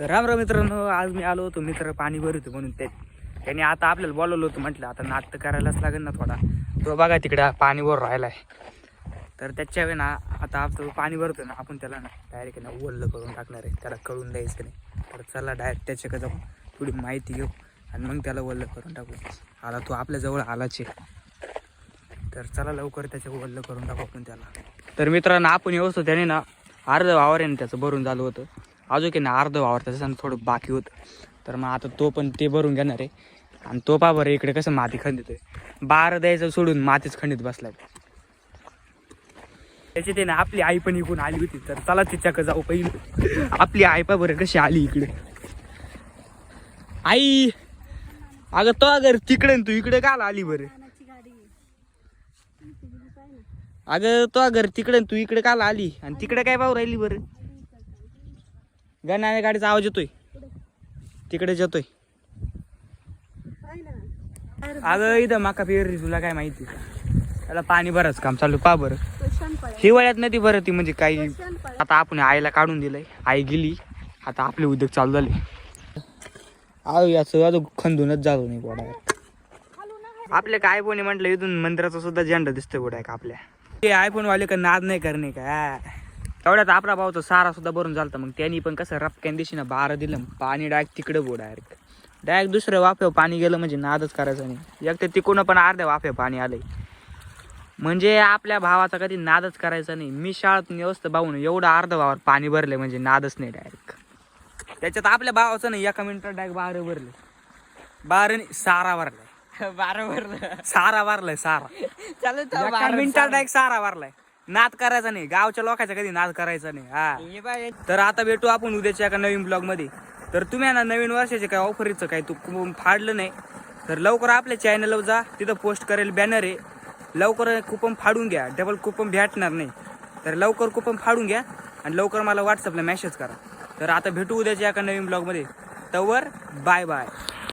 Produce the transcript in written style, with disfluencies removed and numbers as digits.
राम राम मित्रांनो, आज मी आलो होतो मित्र पाणी भरतो म्हणून त्यांनी आता आपल्याला बोलवलं होतं. म्हटलं आता नाटक करायलाच लागेल ना थोडा. तो बघा तिकडे पाणी वर राहिलाय, तर त्याच्या वेळी ना आता आपण पाणी भरतो ना, आपण त्याला ना डायरेक्ट ना ओल्लं करून टाकणार आहे. त्याला कळून द्यायचं नाही. तर चला डायरेक्ट त्याच्याकडे जाऊन थोडी माहिती घेऊ आणि मग त्याला ओल्लं करून टाकू. आला तो आपल्याजवळ आलाच आहे, तर चला लवकर त्याच्या ओल्लं करून टाकू आपण त्याला. तर मित्रांनो, आपण येऊ त्याने ना अर्ध वावर आहे ना त्याचं भरून झालं होतं. अजून की ना अर्ध वावर त्याचं थोडं बाकी होतं. तर मग आता तो पण ते भरून घेणार आहे. आणि तो पा बरं इकडे कसं माती खंडितोय, बार द्यायचं सोडून मातीच खंडित बसलाय. त्याची ते ना आपली आई पण इकडून आली होती. तर चला तिच्याकडे जाऊ पहिली. आपली आई पा बरं कशी आली इकडे. आई अगं तो अगर तिकडे तू इकडे का आली बरं? अगं तो अगर तिकडे तू इकडे का आली आणि तिकडे काय पाहू राहिली बरं? गणाने गाडीचा आवाज येतोय, तिकडे येतोय. अगं इथं माका पेरली, तुला काय माहिती? त्याला पाणी भराच काम चालू पा बरं. हिवाळ्यात नदी भरत ती म्हणजे काही. आता आपण आईला काढून दिलंय, आई गेली. आता आपले उद्योग चालू झाले. याचं अजून खंदूनच झालो नाही गोडा. आपल्या काय कोणी म्हटलं इथून मंदिराचा सुद्धा झेंडा दिसतोय गोडा का आपल्या. ते आयफोन वाले का नाद नाही करणे का. एवढ्यात आपला भाऊ तर सारा सुद्धा भरून झालता. मग त्यांनी पण कसं रपक्यान दिशी बारा दिलं, पाणी डायरेक्ट तिकडे गो डायरेक्ट दुसऱ्या वाफ्यावर पाणी गेलं म्हणजे नादच करायचं नाही. एक तर तिकडून पण अर्ध्या वाफ्या पाणी आलंय म्हणजे आपल्या भावाचा कधी नादच करायचा नाही. मी शाळेत व्यवस्था भाऊन एवढं अर्ध वावर पाणी भरले म्हणजे नादच नाही डायरेक्ट. त्याच्यात आपल्या भावाचं नाही, एका मिनिटात डायरेक्ट बारा भरले. बारा सारा भरलाय. बारा भरलं सारा भरलाय सारा. एका मिनिटात डायरेक्ट सारा भरलाय. नाद करायचा नाही, गावच्या लोकांचा कधी नाद करायचा नाही. हा तर आता भेटू आपण उद्याच्या एका नवीन ब्लॉग मध्ये. तर तुम्ही ना नवीन वर्षाचे काय ऑफरीचं काय तू फाडलं नाही तर लवकर आपल्या चॅनलवर जा, तिथं पोस्ट करेल बॅनर आहे. लवकर कुपन फाडून घ्या, डबल कुपन भेटणार नाही. तर लवकर कुपन फाडून घ्या आणि लवकर मला व्हॉट्सअपला मेसेज करा. तर आता भेटू उद्याच्या एका नवीन ब्लॉग मध्ये. तवर बाय बाय.